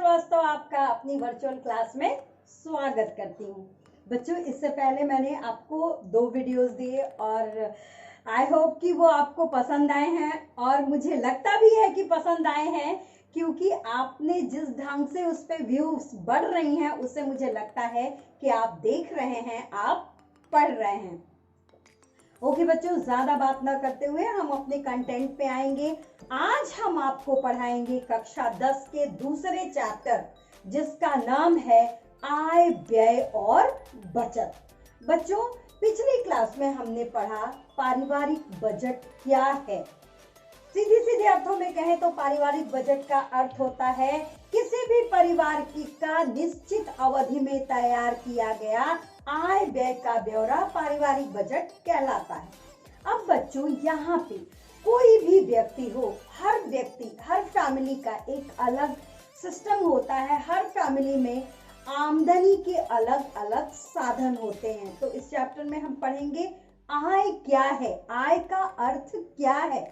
श्रीवास्तव आपका अपनी virtual class में स्वागत करती हूँ। बच्चों, इससे पहले मैंने आपको 2 वीडियोस दिए और आई होप कि वो आपको पसंद आए हैं और मुझे लगता भी है कि पसंद आए हैं, क्योंकि आपने जिस ढंग से उस पे व्यूज बढ़ रही हैं उससे मुझे लगता है कि आप देख रहे हैं, आप पढ़ रहे हैं। ओके बच्चों, ज्यादा बात ना करते हुए हम अपने कंटेंट पे आएंगे। आज हम आपको पढ़ाएंगे कक्षा 10 के दूसरे चैप्टर, जिसका नाम है आय, व्यय और बचत। बच्चों, पिछली क्लास में हमने पढ़ा पारिवारिक बजट क्या है। सीधे सीधे अर्थों में कहें तो पारिवारिक बजट का अर्थ होता है किसी भी परिवार की का निश्चित अवधि में तैयार किया गया आय व्यय का ब्यौरा पारिवारिक बजट कहलाता है। अब बच्चों, यहाँ पे कोई भी व्यक्ति हो, हर फैमिली का एक अलग सिस्टम होता है। हर फैमिली में आमदनी के अलग अलग साधन होते हैं। तो इस चैप्टर में हम पढ़ेंगे आय क्या है, आय का अर्थ क्या है।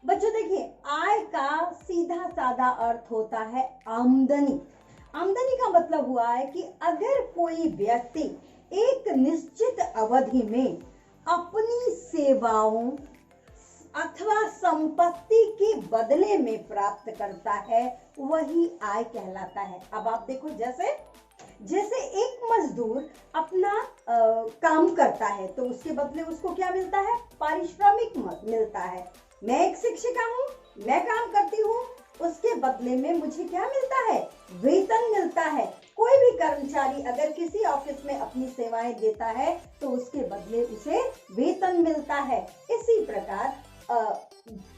बच्चों देखिए, आय का सीधा साधा अर्थ होता है आमदनी। आमदनी का मतलब हुआ है कि अगर कोई व्यक्ति एक निश्चित अवधि में अपनी सेवाओं अथवा संपत्ति के बदले में प्राप्त करता है, वही आय कहलाता है। अब आप देखो, जैसे एक मजदूर अपना काम करता है तो उसके बदले उसको क्या मिलता है? पारिश्रमिक मिलता है। मैं एक शिक्षिका हूँ, मैं काम करती हूँ, उसके बदले में मुझे क्या मिलता है? वेतन मिलता है। कोई भी कर्मचारी अगर किसी ऑफिस में अपनी सेवाएं देता है तो उसके बदले उसे वेतन मिलता है। इसी प्रकार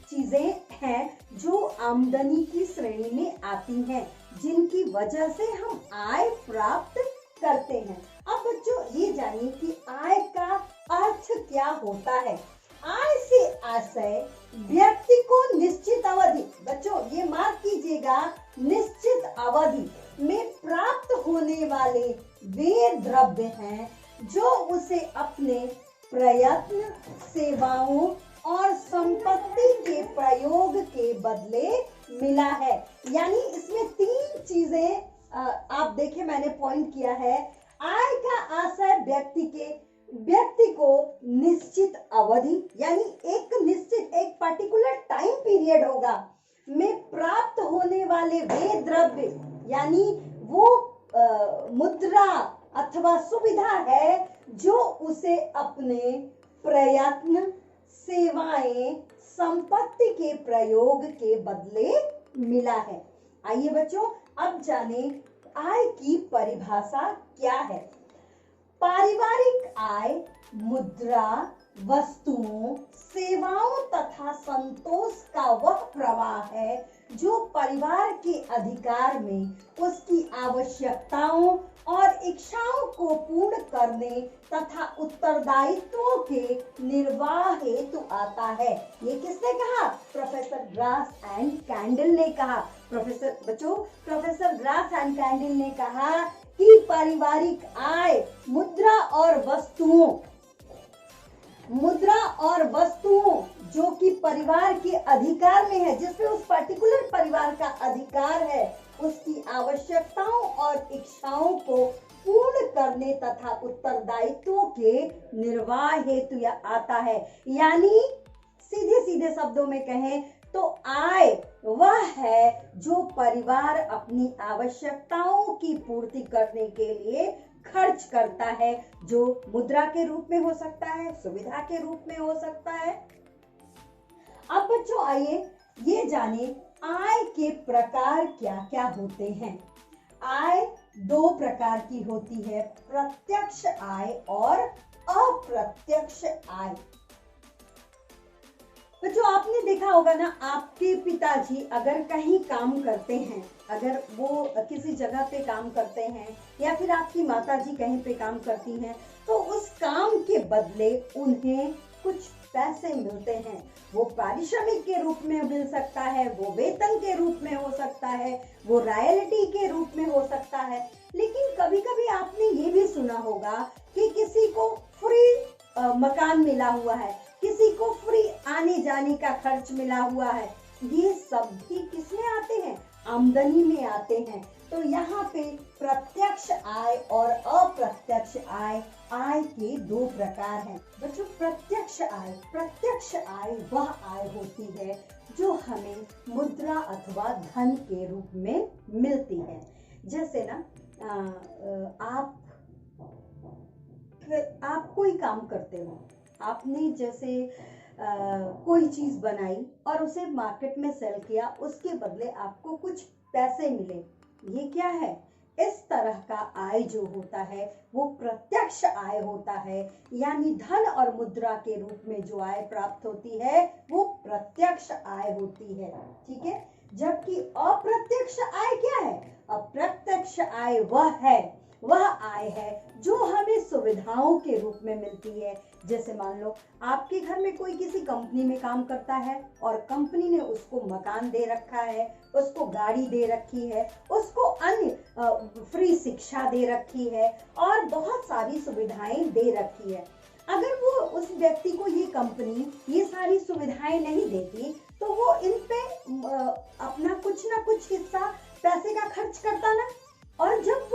चीजें हैं जो आमदनी की श्रेणी में आती हैं, जिनकी वजह से हम आय प्राप्त करते हैं। अब बच्चों, ये जानिए कि आय का अर्थ क्या होता है। आय से आशय व्यक्ति को निश्चित अवधि, बच्चों ये मार्क कीजिएगा, निश्चित अवधि में प्राप्त होने वाले वे द्रव्य हैं जो उसे अपने प्रयत्न, सेवाओं और संपत्ति के प्रयोग के बदले मिला है। यानी इसमें 3 चीजें आप देखें, मैंने पॉइंट किया है। आय का आशय व्यक्ति को निश्चित अवधि, यानी एक पर्टिकुलर टाइम पीरियड होगा, में प्राप्त होने वाले वे द्रव्य, यानी वो मुद्रा अथवा सुविधा है जो उसे अपने प्रयत्न, सेवाएं, संपत्ति के प्रयोग के बदले मिला है। आइए बच्चों, अब जाने आय की परिभाषा क्या है। पारिवारिक आय मुद्रा, वस्तुओं, सेवाओं तथा संतोष का वह प्रवाह है जो परिवार के अधिकार में उसकी आवश्यकताओं और इच्छाओं को पूर्ण करने तथा उत्तरदायित्वों के निर्वाह हेतु आता है। ये किसने कहा? प्रोफेसर ग्रास एंड कैंडल ने कहा। प्रोफेसर ग्रास एंड कैंडल ने कहा कि पारिवारिक आय मुद्रा और वस्तुओं जो कि परिवार के अधिकार में है, जिसपे उस पर्टिकुलर परिवार का अधिकार है, उसकी आवश्यकताओं और इच्छाओं को पूर्ण करने तथा उत्तरदायित्वों के निर्वाह हेतु आता है। यानी सीधे सीधे शब्दों में कहें तो आय वह है जो परिवार अपनी आवश्यकताओं की पूर्ति करने के लिए खर्च करता है, जो मुद्रा के रूप में हो सकता है, सुविधा के रूप में हो सकता है। अब बच्चों आइए ये जाने आय के प्रकार क्या क्या होते हैं। आय 2 प्रकार की होती है, प्रत्यक्ष आय और अप्रत्यक्ष आय। बच्चों आपने देखा होगा ना, आपके पिताजी अगर कहीं काम करते हैं, अगर वो किसी जगह पे काम करते हैं या फिर आपकी माताजी कहीं पे काम करती हैं, तो उस काम के बदले उन्हें कुछ पैसे मिलते हैं। वो पारिश्रमिक के रूप में मिल सकता है, वो वेतन के रूप में हो सकता है, वो रॉयल्टी के रूप में हो सकता है। लेकिन कभी कभी आपने ये भी सुना होगा कि किसी को फ्री मकान मिला हुआ है, किसी को फ्री आने जाने का खर्च मिला हुआ है। ये सब भी किसमें आते हैं? आमदनी में आते हैं। तो यहाँ पे प्रत्यक्ष आय और अप्रत्यक्ष आय, आय के दो प्रकार हैं। बच्चों, प्रत्यक्ष आय वह आय होती है जो हमें मुद्रा अथवा धन के रूप में मिलती है। जैसे ना आप कोई काम करते हो, आपने जैसे कोई चीज बनाई और उसे मार्केट में सेल किया, उसके बदले आपको कुछ पैसे मिले, ये क्या है? इस तरह का आय जो होता है वो प्रत्यक्ष आय होता है, यानी धन और मुद्रा के रूप में जो आय प्राप्त होती है वो प्रत्यक्ष आय होती है। ठीक है, जबकि अप्रत्यक्ष आय क्या है? अप्रत्यक्ष आय वह आय है जो हमें सुविधाओं के रूप में मिलती है। जैसे मान लो आपके घर में कोई किसी कंपनी में काम करता है और कंपनी ने उसको मकान दे रखा है, उसको गाड़ी दे रखी है, उसको अन्य फ्री शिक्षा दे रखी है और बहुत सारी सुविधाएं दे रखी है। अगर वो उस व्यक्ति को ये कंपनी ये सारी सुविधाएं नहीं देती तो वो इन पे अपना कुछ ना कुछ हिस्सा पैसे का खर्च करता ना, और जब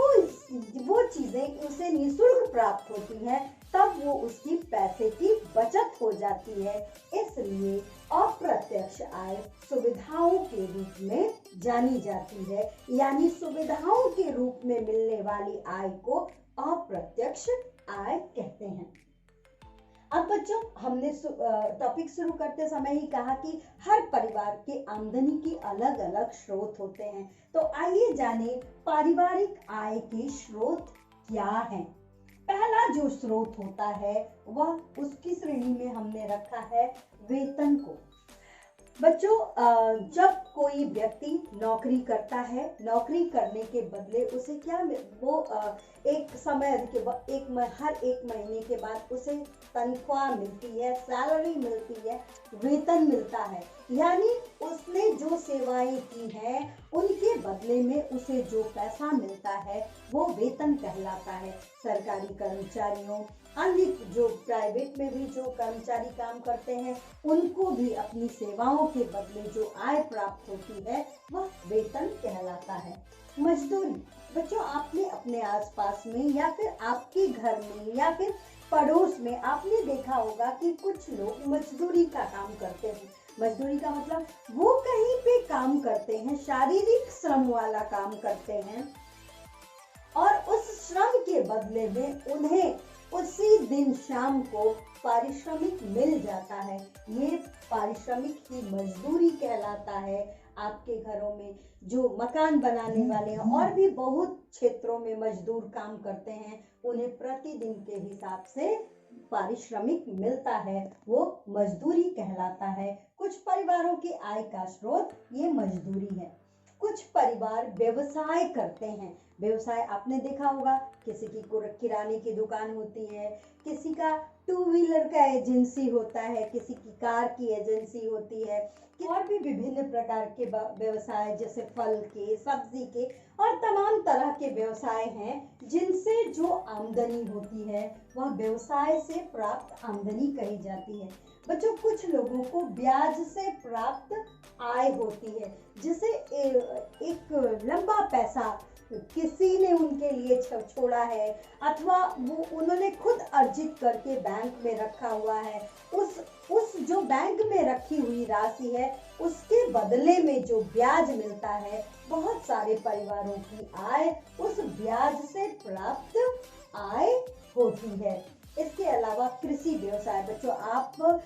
वो चीजें उसे निःशुल्क प्राप्त होती हैं तब वो उसकी पैसे की बचत हो जाती है। इसलिए अप्रत्यक्ष आय सुविधाओं के रूप में जानी जाती है, यानी सुविधाओं के रूप में मिलने वाली आय को अप्रत्यक्ष आय कहते हैं। अब बच्चों, हमने टॉपिक शुरू करते समय ही कहा कि हर परिवार के आमदनी के अलग अलग स्रोत होते हैं। तो आइए जाने पारिवारिक आय के स्रोत क्या हैं। पहला जो स्रोत होता है वह उसकी श्रेणी में हमने रखा है वेतन को। बच्चों, जब कोई व्यक्ति नौकरी करता है, नौकरी करने के बदले उसे क्या वो एक समय के हर एक महीने के बाद उसे तनख्वाह मिलती है, सैलरी मिलती है, वेतन मिलता है, यानी उसने जो सेवाएं की हैं उनके बदले में उसे जो पैसा मिलता है वो वेतन कहलाता है। सरकारी कर्मचारियों, अन्य जो प्राइवेट में भी जो कर्मचारी काम करते हैं उनको भी अपनी सेवाओं के बदले जो आय प्राप्त होती है वह वेतन कहलाता है। मजदूरी, बच्चों, आपने अपने आसपास में या फिर आपके घर में या फिर पड़ोस में आपने देखा होगा कि कुछ लोग मजदूरी का काम करते हैं। मजदूरी का मतलब वो कहीं पे काम करते हैं, शारीरिक श्रम वाला काम करते हैं और उस श्रम के बदले में उन्हें उसी दिन शाम को पारिश्रमिक मिल जाता है। ये पारिश्रमिक ही मजदूरी कहलाता है। आपके घरों में जो मकान बनाने वाले हैं और भी बहुत क्षेत्रों में मजदूर काम करते हैं, उन्हें प्रतिदिन के हिसाब से पारिश्रमिक मिलता है, वो मजदूरी कहलाता है। कुछ परिवारों की आय का स्रोत ये मजदूरी है। कुछ परिवार व्यवसाय करते हैं। व्यवसाय आपने देखा होगा, किसी की किराने की दुकान होती है, किसी का 2 व्हीलर का एजेंसी होता है, किसी की कार की एजेंसी होती है, और भी विभिन्न प्रकार के व्यवसाय जैसे फल के, सब्जी के और तमाम तरह के व्यवसाय हैं जिनसे जो आमदनी होती है वह व्यवसाय से प्राप्त आमदनी कही जाती है। बच्चों, कुछ लोगों को ब्याज से प्राप्त आय होती है, जिसे एक लंबा पैसा किसी ने उनके लिए छोड़ा है अथवा वो उन्होंने खुद अर्जित करके बैंक में रखा हुआ है, उस जो बैंक में रखी हुई राशि है उसके बदले में जो ब्याज मिलता है, बहुत सारे परिवारों की आय उस ब्याज से प्राप्त आय होती है। इसके अलावा कृषि व्यवसाय, बच्चों,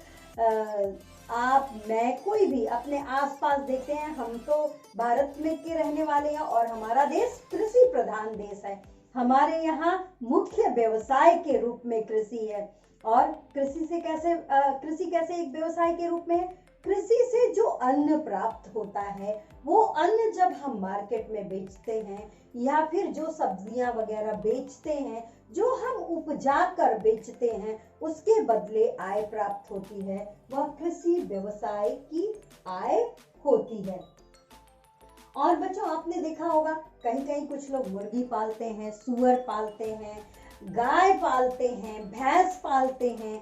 मैं कोई भी अपने आसपास देखते हैं, हम तो भारत में के रहने वाले हैं और हमारा देश कृषि प्रधान देश है। हमारे यहाँ मुख्य व्यवसाय के रूप में कृषि है। और कृषि कैसे एक व्यवसाय के रूप में है? कृषि से जो अन्न प्राप्त होता है वो अन्न जब हम मार्केट में बेचते हैं या फिर जो सब्जियां वगैरह बेचते हैं, जो हम उपजा कर बेचते हैं, उसके बदले आय प्राप्त होती है, वह कृषि व्यवसाय की आय होती है। और बच्चों, आपने देखा होगा कहीं कहीं कुछ लोग मुर्गी पालते हैं, सूअर पालते हैं, गाय पालते हैं, भैंस पालते हैं,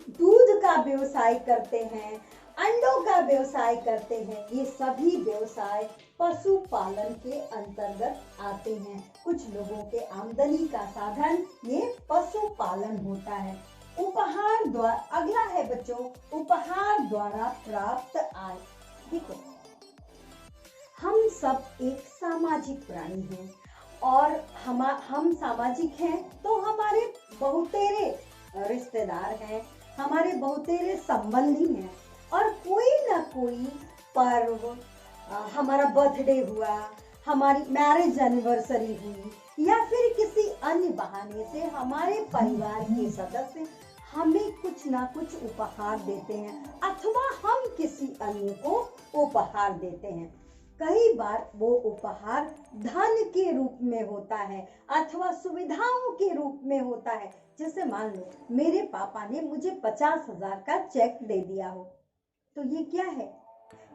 दूध का व्यवसाय करते हैं अंडों का व्यवसाय करते हैं। ये सभी व्यवसाय पशुपालन के अंतर्गत आते हैं। कुछ लोगों के आमदनी का साधन ये पशुपालन होता है। उपहार द्वारा, अगला है बच्चों उपहार द्वारा प्राप्त आय। देखो, हम सब एक सामाजिक प्राणी हैं और हम सामाजिक हैं तो हमारे बहुतेरे रिश्तेदार हैं, हमारे बहुतेरे संबंधी हैं और कोई ना कोई पर्व, हमारा बर्थडे हुआ, हमारी मैरिज एनिवर्सरी हुई या फिर किसी अन्य बहाने से हमारे परिवार के सदस्य हमें कुछ ना कुछ उपहार देते हैं अथवा हम किसी अन्य को उपहार देते हैं। कई बार वो उपहार धन के रूप में होता है अथवा सुविधाओं के रूप में होता है। जैसे मान लो मेरे पापा ने मुझे 50,000 का चेक दे दिया हो, तो ये क्या है?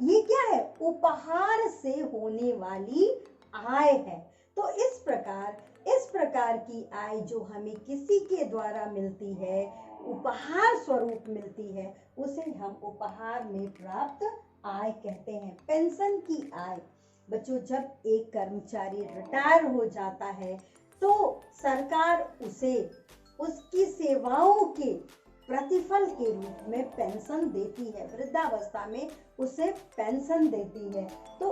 ये क्या है? उपहार से होने वाली आय है। तो इस प्रकार की आय जो हमें किसी के द्वारा मिलती है, उपहार स्वरूप मिलती है, उसे हम उपहार में प्राप्त आय कहते हैं। पेंशन की आय, बच्चों जब एक कर्मचारी रिटायर हो जाता है तो सरकार उसे उसकी सेवाओं के प्रतिफल के रूप में पेंशन देती है। वृद्धावस्था में उसे पेंशन देती है, तो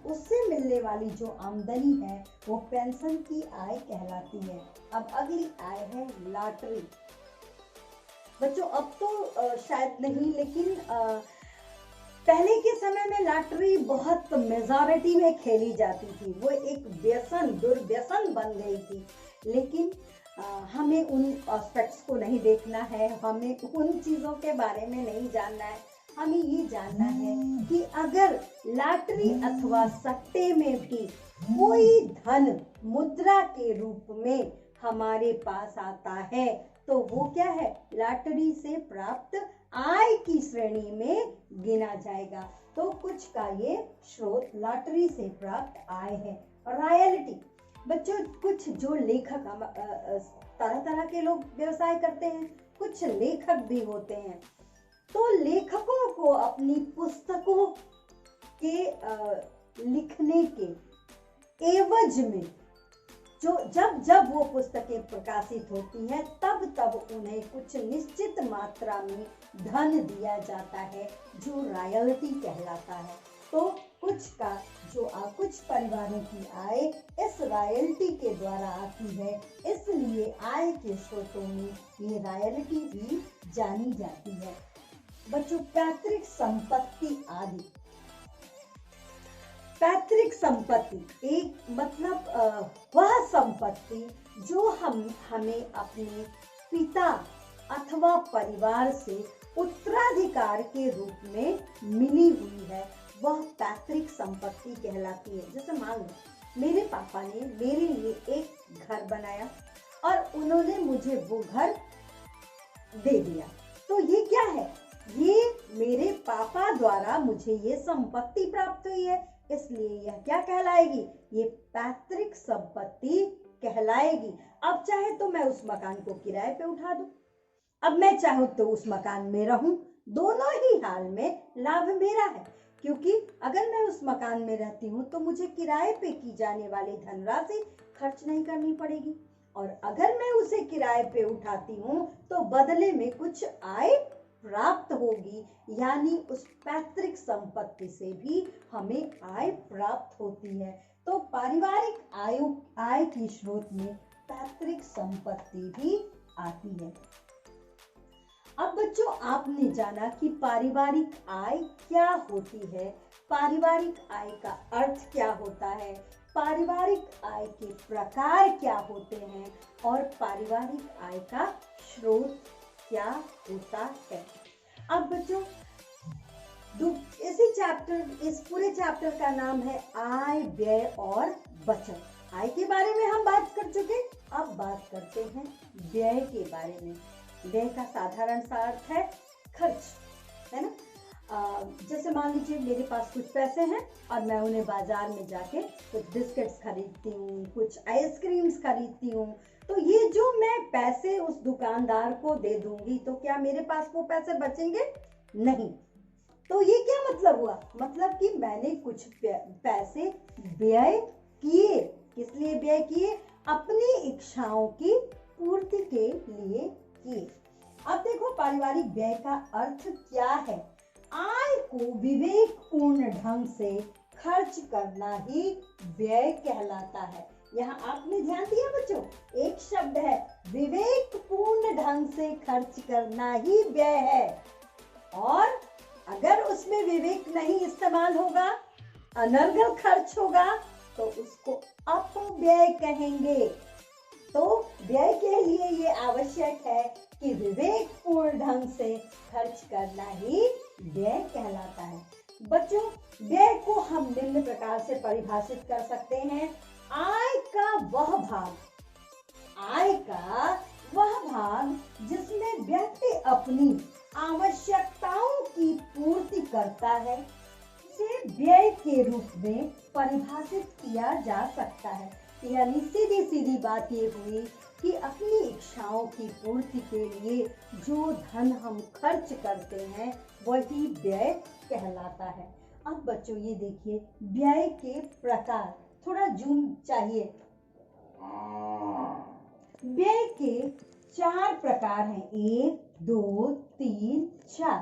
उससे मिलने वाली जो आमदनी है वो पेंशन की आय कहलाती है। अब अगली आय है लॉटरी। बच्चों अब तो शायद नहीं, लेकिन पहले के समय में लॉटरी बहुत मेजॉरिटी में खेली जाती थी। वो एक व्यसन, दुर्व्यसन बन गई थी। लेकिन हमें उन एस्पेक्ट्स को नहीं देखना है, हमें उन चीज़ों के बारे में नहीं जानना है। हमें ये जानना है कि अगर लॉटरी अथवा सट्टे में भी कोई धन मुद्रा के रूप में हमारे पास आता है तो वो क्या है? लॉटरी से प्राप्त आय की श्रेणी में गिना जाएगा। तो कुछ का ये स्रोत लॉटरी से प्राप्त आय है। रॉयल्टी, बच्चों कुछ जो लेखक, तरह तरह के लोग व्यवसाय करते हैं, कुछ लेखक भी होते हैं। तो लेखकों को अपनी पुस्तकों के लिखने के एवज में जो जब वो पुस्तकें प्रकाशित होती हैं तब उन्हें कुछ निश्चित मात्रा में धन दिया जाता है जो रॉयल्टी कहलाता है। तो कुछ परिवारों की आय इस रॉयल्टी के द्वारा आती है, इसलिए आय के स्रोतों में ये रॉयल्टी भी जानी जाती है। बच्चों पैतृक संपत्ति आदि। पैतृक संपत्ति एक मतलब वह संपत्ति जो हमें अपने पिता अथवा परिवार से उत्तराधिकार के रूप में मिली हुई है, वह पैतृक संपत्ति कहलाती है। जैसे मान लो मेरे पापा ने मेरे लिए एक घर बनाया और उन्होंने मुझे वो घर दे दिया, तो ये क्या है? ये मेरे पापा द्वारा मुझे ये संपत्ति प्राप्त हुई है, इसलिए यह क्या कहलाएगी? ये पैतृक संपत्ति कहलाएगी। अब चाहे तो मैं उस मकान को किराए पे उठा दूं, अब मैं चाहूं तो उस मकान में रहूं, दोनों ही हाल में लाभ मेरा है, क्योंकि अगर मैं उस मकान में रहती हूँ तो मुझे किराए पे की जाने वाली धनराशि खर्च नहीं करनी पड़ेगी, और अगर मैं उसे किराए पे उठाती हूँ तो बदले में कुछ आय प्राप्त होगी, यानी उस पैतृक संपत्ति से भी हमें आय प्राप्त होती है। तो पारिवारिक आय की स्रोत में पैतृक संपत्ति भी आती है। अब बच्चों आपने जाना कि पारिवारिक आय क्या होती है, पारिवारिक आय का अर्थ क्या होता है, पारिवारिक आय के प्रकार क्या होते हैं और पारिवारिक आय का स्रोत क्या होता है। अब बच्चों इस पूरे चैप्टर का नाम है आय, व्यय और बचत। आय के बारे में हम बात कर चुके, अब बात करते हैं व्यय के बारे में। व्यय का साधारण सा अर्थ है खर्च, है ना। जैसे मान लीजिए मेरे पास कुछ पैसे हैं और मैं उन्हें बाजार में जाके कुछ बिस्किट्स खरीदती हूँ, कुछ आइसक्रीम्स खरीदती हूँ, तो ये जो मैं पैसे उस दुकानदार को दे दूंगी तो क्या मेरे पास वो पैसे बचेंगे? नहीं, तो ये क्या मतलब हुआ? मतलब कि मैंने कुछ पैसे व्यय किए। किस लिए व्यय किए? अपनी इच्छाओं की पूर्ति के लिए किए। अब देखो पारिवारिक व्यय का अर्थ क्या है? आय को विवेकपूर्ण ढंग से खर्च करना ही व्यय कहलाता है। यहाँ आपने ध्यान दिया बच्चों, एक शब्द है विवेकपूर्ण ढंग से खर्च करना ही व्यय है। और अगर उसमें विवेक नहीं इस्तेमाल होगा, अनर्गल खर्च होगा, तो उसको अपव्यय कहेंगे। तो व्यय के लिए ये आवश्यक है कि विवेकपूर्ण ढंग से खर्च करना ही व्यय कहलाता है। बच्चों, व्यय को हम निम्न प्रकार से परिभाषित कर सकते हैं। आय का वह भाग जिसमें व्यक्ति अपनी आवश्यकताओं की पूर्ति करता है, उसे व्यय के रूप में परिभाषित किया जा सकता है। यानी सीधी बात ये हुई कि अपनी इच्छाओं की पूर्ति के लिए जो धन हम खर्च करते हैं वही व्यय कहलाता है। अब बच्चों ये देखिए व्यय के प्रकार, थोड़ा जूम चाहिए। व्यय के 4 प्रकार हैं, 1, 2, 3, 4।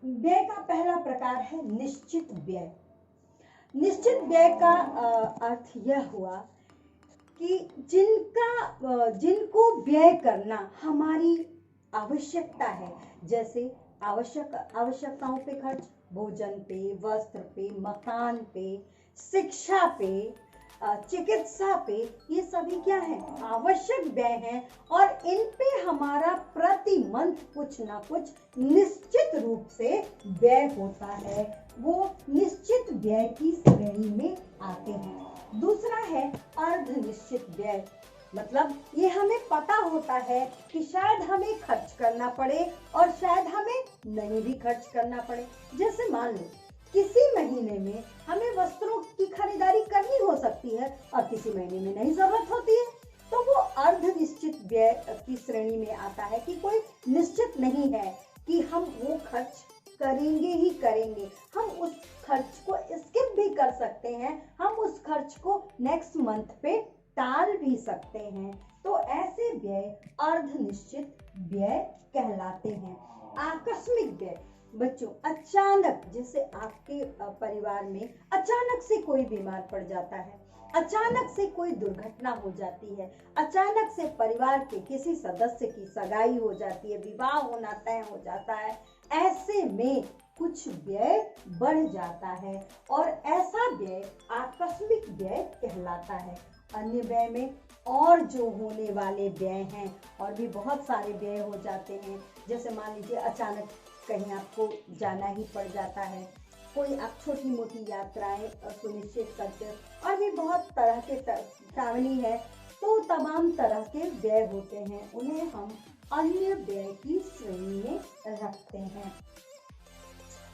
व्यय का पहला प्रकार है निश्चित व्यय। निश्चित व्यय का अर्थ यह हुआ कि जिनको व्यय करना हमारी आवश्यकता है, जैसे आवश्यकताओं पे खर्च, भोजन पे, वस्त्र पे, मकान पे, शिक्षा पे, चिकित्सा पे, ये सभी क्या है? आवश्यक व्यय हैं और इन पे हमारा प्रति मंथ कुछ ना कुछ निश्चित रूप से व्यय होता है, वो निश्चित व्यय की श्रेणी में आते हैं। दूसरा है अर्ध निश्चित व्यय। मतलब ये हमें पता होता है कि शायद हमें खर्च करना पड़े और शायद हमें नहीं भी खर्च करना पड़े। जैसे मान लो किसी महीने में हमें वस्त्रों की खरीदारी करनी हो सकती है और किसी महीने में नहीं जरूरत होती है, तो वो अर्ध निश्चित व्यय की श्रेणी में आता है कि कोई निश्चित नहीं है कि हम वो खर्च करेंगे ही करेंगे। हम उस खर्च को स्किप भी कर सकते हैं, हम उस खर्च को नेक्स्ट मंथ पे टाल भी सकते हैं। तो ऐसे व्यय अर्ध निश्चित व्यय कहलाते हैं। आकस्मिक व्यय, बच्चों अचानक, जैसे आपके परिवार में अचानक से कोई बीमार पड़ जाता है, अचानक से कोई दुर्घटना हो जाती है, अचानक से परिवार के किसी सदस्य की सगाई हो जाती है, विवाह होना तय हो जाता है, ऐसे में कुछ व्यय बढ़ जाता है और ऐसा व्यय आकस्मिक व्यय कहलाता है। अन्य व्यय में और जो होने वाले व्यय हैं, और भी बहुत सारे व्यय हो जाते हैं। जैसे मान लीजिए अचानक कहीं आपको जाना ही पड़ जाता है, कोई आप छोटी मोटी यात्राएं सुनिश्चित करते हैं, और भी बहुत तरह के ट्रैवलिंग है, तो तमाम तरह के व्यय होते हैं, उन्हें हम अन्य व्यय की श्रेणी में रखते हैं।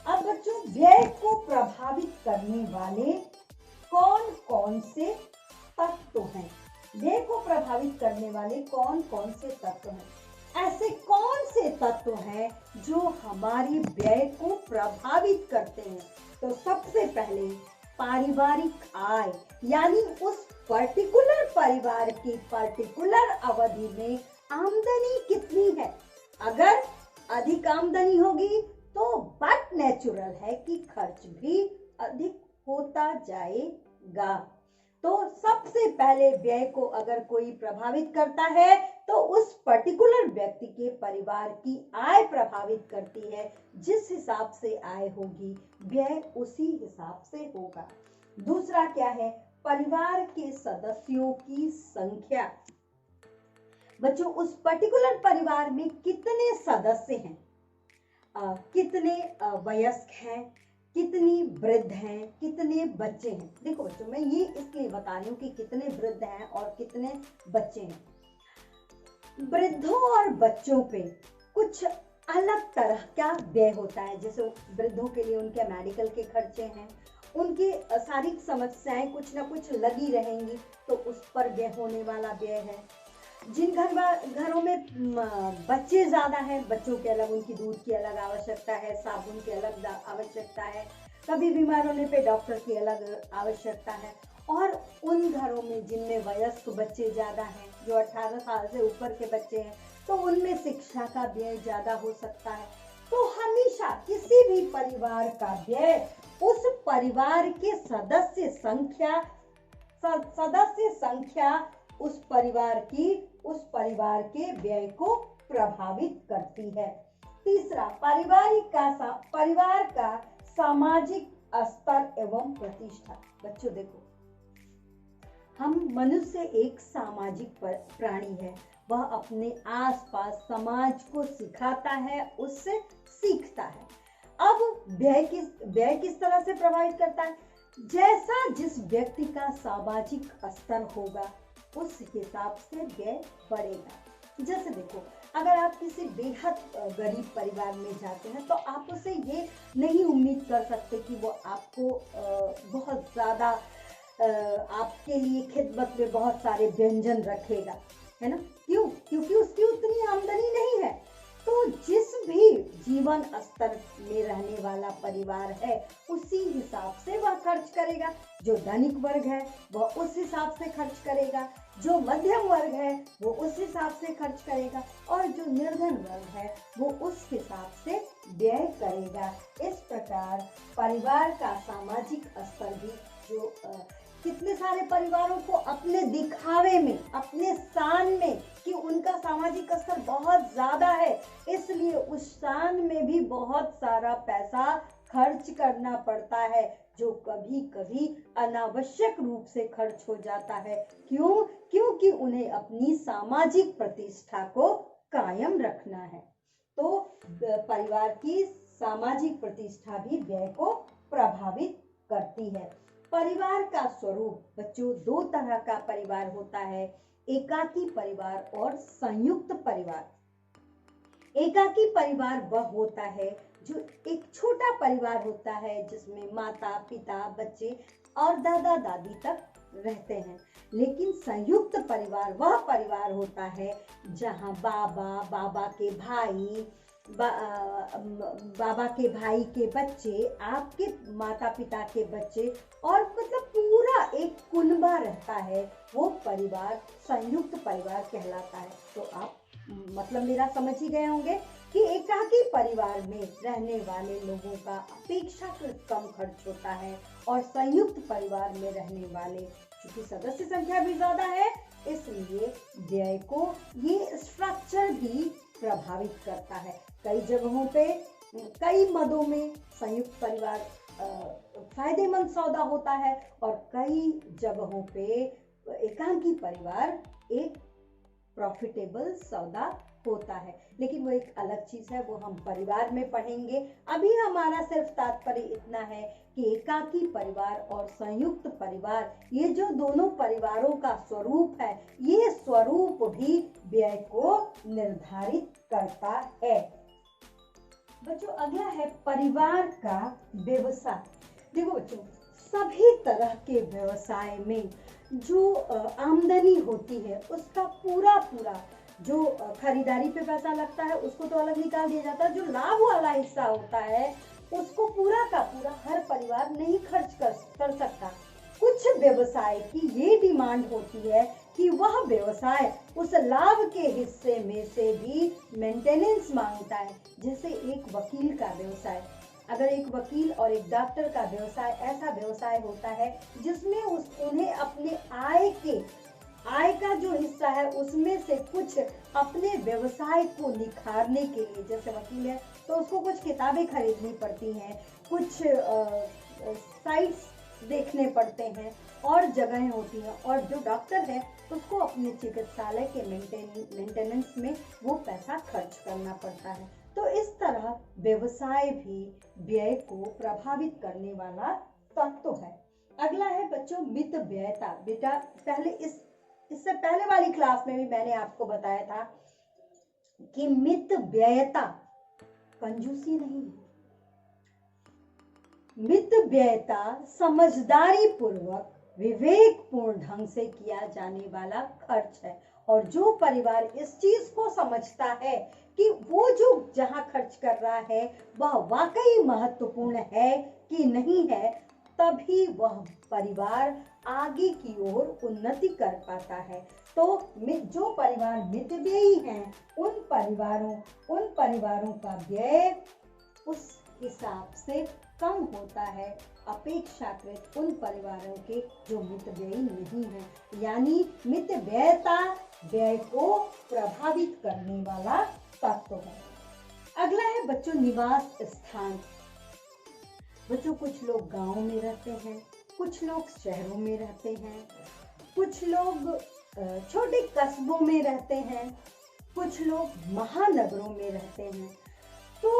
अब बच्चों व्यय को प्रभावित करने वाले कौन कौन से तत्व हैं? व्यय को प्रभावित करने वाले कौन कौन से तत्व हैं? ऐसे कौन से तत्व हैं जो हमारी व्यय को प्रभावित करते हैं? तो सबसे पहले पारिवारिक आय, यानी उस पर्टिकुलर परिवार की पर्टिकुलर अवधि में आमदनी कितनी है। अगर अधिक आमदनी होगी तो बात नेचुरल है कि खर्च भी अधिक होता जाएगा। तो सबसे पहले व्यय को अगर कोई प्रभावित करता है तो उस पर्टिकुलर व्यक्ति के परिवार की आय प्रभावित करती है। जिस हिसाब से आय होगी व्यय उसी हिसाब से होगा। दूसरा क्या है? परिवार के सदस्यों की संख्या। बच्चों उस पर्टिकुलर परिवार में कितने सदस्य हैं, कितने वयस्क हैं, कितनी वृद्ध हैं, कितने बच्चे हैं। देखो बच्चों मैं ये इसलिए बता रही हूँ कि कितने वृद्ध हैं और कितने बच्चे हैं। वृद्धों और बच्चों पे कुछ अलग तरह का व्यय होता है। जैसे वृद्धों के लिए उनके मेडिकल के खर्चे हैं, उनकी शारीरिक समस्याएं कुछ ना कुछ लगी रहेंगी, तो उस पर व्यय होने वाला व्यय है। जिन घरों में बच्चे ज़्यादा हैं, बच्चों के अलग, उनकी दूध की अलग आवश्यकता है, साबुन की अलग आवश्यकता है, कभी बीमार होने पे डॉक्टर की अलग आवश्यकता है। और उन घरों में जिनमें वयस्क बच्चे ज़्यादा हैं, जो 18 साल से ऊपर के बच्चे हैं, तो उनमें शिक्षा का व्यय ज़्यादा हो सकता है। तो हमेशा किसी भी परिवार का व्यय उस परिवार के सदस्य संख्या उस परिवार के व्यय को प्रभावित करती है। तीसरा, परिवार का सामाजिक स्तर एवं प्रतिष्ठा। बच्चों देखो, हम मनुष्य एक सामाजिक प्राणी है। वह अपने आसपास समाज को सिखाता है, उससे सीखता है। अब व्यय किस तरह से प्रभावित करता है? जैसा जिस व्यक्ति का सामाजिक स्तर होगा, उस हिसाब से व्यय बढ़ेगा। जैसे देखो, अगर आप किसी बेहद गरीब परिवार में जाते हैं, तो आप उससे ये नहीं उम्मीद कर सकते कि वो आपको बहुत ज़्यादा आपके लिए खिदमत में बहुत सारे व्यंजन रखेगा, है ना? क्यों? क्योंकि उसकी उतनी आमदनी नहीं है। तो जिस भी जीवन स्तर में रहने वाला परिवार है, उसी हिसाब से वह खर्च करेगा। जो धनिक वर्ग है वह उस हिसाब से खर्च करेगा, जो मध्यम वर्ग है वो उस हिसाब से खर्च करेगा, और जो निर्धन वर्ग है वो उस हिसाब से व्यय करेगा। इस प्रकार परिवार का सामाजिक स्तर भी, जो कितने सारे परिवारों को अपने दिखावे में, अपने शान में कि उनका सामाजिक स्तर बहुत ज्यादा है, इसलिए उस शान में भी बहुत सारा पैसा खर्च करना पड़ता है, जो कभी कभी अनावश्यक रूप से खर्च हो जाता है। क्यों? क्योंकि उन्हें अपनी सामाजिक प्रतिष्ठा को कायम रखना है। तो परिवार की सामाजिक प्रतिष्ठा भी व्यय को प्रभावित करती है। परिवार का स्वरूप। बच्चों, दो तरह का परिवार होता है, एकाकी परिवार और संयुक्त परिवार। एकाकी परिवार वह होता है जो एक छोटा परिवार होता है, जिसमें माता पिता, बच्चे और दादा दादी तक रहते हैं। लेकिन संयुक्त परिवार वह परिवार होता है जहां बाबा के भाई, बाबा के भाई के बच्चे, आपके माता पिता के बच्चे, और मतलब पूरा एक कुनबा रहता है। वो परिवार संयुक्त परिवार कहलाता है। तो आप मतलब मेरा समझ ही गए होंगे कि एकाकी परिवार में रहने वाले लोगों का अपेक्षाकृत कम खर्च होता है, और संयुक्त परिवार में रहने वाले, क्योंकि सदस्य संख्या भी ज्यादा है, इसलिए व्यय को ये स्ट्रक्चर भी प्रभावित करता है। कई जगहों पे, कई मदों में संयुक्त परिवार फायदेमंद सौदा होता है, और कई जगहों पे एकाकी परिवार एक प्रॉफिटेबल सौदा होता है। लेकिन वो एक अलग चीज है, वो हम परिवार में पढ़ेंगे। अभी हमारा सिर्फ तात्पर्य इतना है कि एकाकी परिवार और संयुक्त परिवार, ये जो दोनों परिवारों का स्वरूप है, ये स्वरूप भी व्यय को निर्धारित करता है। बच्चों, अगला है परिवार का व्यवसाय। देखो बच्चों, सभी तरह के व्यवसाय में जो आमदनी होती है, उसका पूरा जो खरीदारी पे पैसा लगता है, उसको तो अलग निकाल दिया जाता है। जो लाभ वाला हिस्सा होता है, उसको पूरा का पूरा हर परिवार नहीं खर्च कर सकता। कुछ व्यवसाय की ये डिमांड होती है कि वह व्यवसाय उस लाभ के हिस्से में से भी मेंटेनेंस मांगता है। जैसे एक वकील का व्यवसाय, अगर एक वकील और एक डॉक्टर का व्यवसाय ऐसा व्यवसाय होता है जिसमें उन्हें अपने आय का जो हिस्सा है उसमें से कुछ अपने व्यवसाय को निखारने के लिए, जैसे वकील है तो उसको कुछ किताबें खरीदनी पड़ती हैं, कुछ साइट्स देखने पड़ते हैं, और जगहें होती हैं, और जो डॉक्टर है उसको अपने चिकित्सालय के मेंटेनेंस में वो पैसा खर्च करना पड़ता है। तो इस तरह व्यवसाय भी व्यय को प्रभावित करने वाला तत्व है। अगला है बच्चों मित व्ययता। बेटा, इससे पहले वाली क्लास में भी मैंने आपको बताया था कि मित व्ययता कंजूसी नहीं है। मित व्ययता समझदारी पूर्वक, विवेकपूर्ण ढंग से किया जाने वाला खर्च है, और जो परिवार इस चीज को समझता है कि वो जो जहां खर्च कर रहा है वह वाकई महत्वपूर्ण है कि नहीं है, तभी वह परिवार आगे की ओर उन्नति कर पाता है। तो जो परिवार मितव्ययी हैं उन परिवारों का व्यय उस हिसाब से कम होता है अपेक्षाकृत उन परिवारों के जो मितव्ययी नहीं है। यानी मितव्ययता व्यय को प्रभावित करने वाला तत्व है। अगला है बच्चों निवास स्थान। बच्चों कुछ लोग गांव में रहते हैं, कुछ लोग शहरों में रहते हैं, कुछ लोग छोटे कस्बों में रहते हैं, कुछ लोग महानगरों में रहते हैं। तो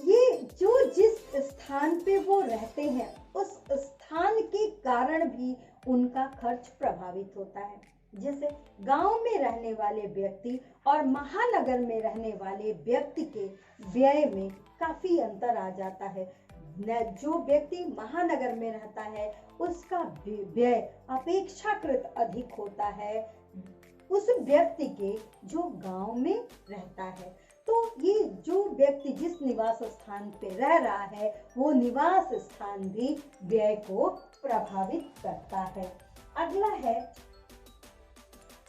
ये जो जिस स्थान पे वो रहते हैं उस स्थान के कारण भी उनका खर्च प्रभावित होता है। जैसे गांव में रहने वाले व्यक्ति और महानगर में रहने वाले व्यक्ति के व्यय में काफी अंतर आ जाता है। जो व्यक्ति महानगर में रहता है उसका व्यय अपेक्षाकृत अधिक होता है उस व्यक्ति के जो गांव में रहता है। तो ये जो व्यक्ति जिस निवास स्थान पे रह रहा है वो निवास स्थान भी व्यय को प्रभावित करता है।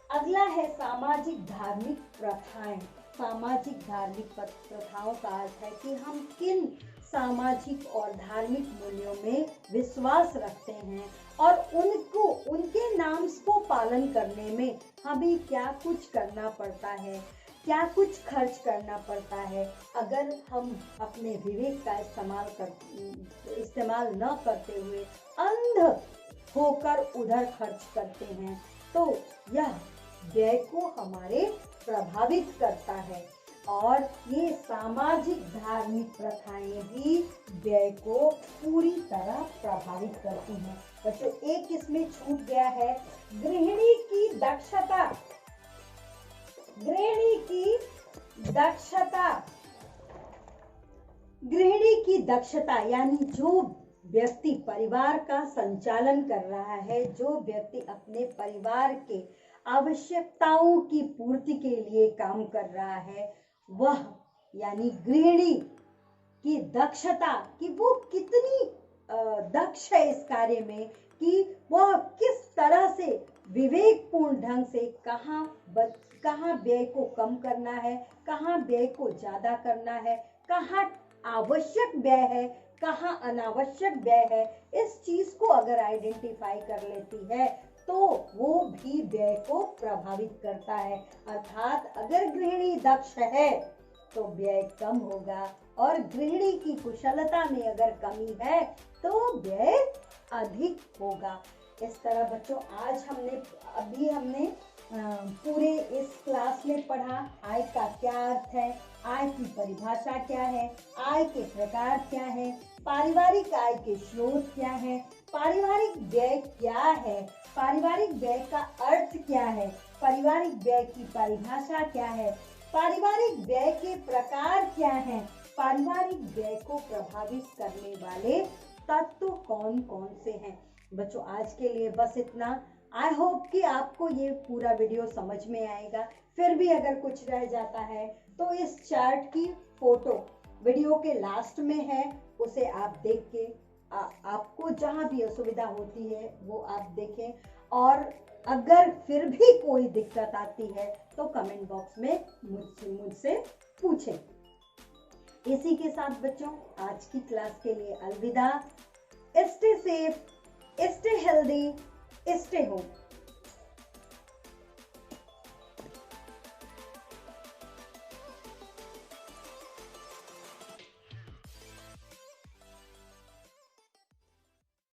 अगला है सामाजिक धार्मिक प्रथाएं। सामाजिक धार्मिक प्रथाओं का अर्थ है कि हम किन सामाजिक और धार्मिक मूल्यों में विश्वास रखते हैं और उनके नाम को पालन करने में हमें क्या कुछ करना पड़ता है, क्या कुछ खर्च करना पड़ता है। अगर हम अपने विवेक का इस्तेमाल न करते हुए अंध होकर उधर खर्च करते हैं तो यह व्यय को हमारे प्रभावित करता है। और ये सामाजिक धार्मिक प्रथाएं भी व्यय को पूरी तरह प्रभावित करती हैं। बच्चों एक इसमें छूट गया है, गृहिणी की दक्षता। गृहिणी की दक्षता यानी जो व्यक्ति परिवार का संचालन कर रहा है, जो व्यक्ति अपने परिवार के आवश्यकताओं की पूर्ति के लिए काम कर रहा है, वह यानी गृहिणी की दक्षता कि वो कितनी दक्ष है इस कार्य में कि वह किस तरह से विवेकपूर्ण ढंग से कहाँ व्यय को कम करना है, कहाँ व्यय को ज्यादा करना है, कहाँ आवश्यक व्यय है, कहाँ अनावश्यक व्यय है, इस चीज को अगर आइडेंटिफाई कर लेती है तो वो भी व्यय को प्रभावित करता है। अर्थात अगर गृहिणी दक्ष है तो व्यय कम होगा और गृहिणी की कुशलता में अगर कमी है तो व्यय अधिक होगा। इस तरह बच्चों आज हमने पूरे इस क्लास में पढ़ा आय का क्या अर्थ है, आय की परिभाषा क्या है, आय के प्रकार क्या है, पारिवारिक आय के स्रोत क्या है, पारिवारिक व्यय क्या है, पारिवारिक व्यय का अर्थ क्या है, पारिवारिक व्यय की परिभाषा क्या है, पारिवारिक व्यय के प्रकार क्या हैं, पारिवारिक व्यय को प्रभावित करने वाले तत्व कौन कौन से हैं। बच्चों आज के लिए बस इतना। आई होप कि आपको ये पूरा वीडियो समझ में आएगा। फिर भी अगर कुछ रह जाता है तो इस चार्ट की फोटो वीडियो के लास्ट में है, उसे आप देख के आपको जहां भी असुविधा होती है वो आप देखें और अगर फिर भी कोई दिक्कत आती है तो कमेंट बॉक्स में मुझसे पूछें। इसी के साथ बच्चों आज की क्लास के लिए अलविदा। Stay safe, stay healthy, stay home.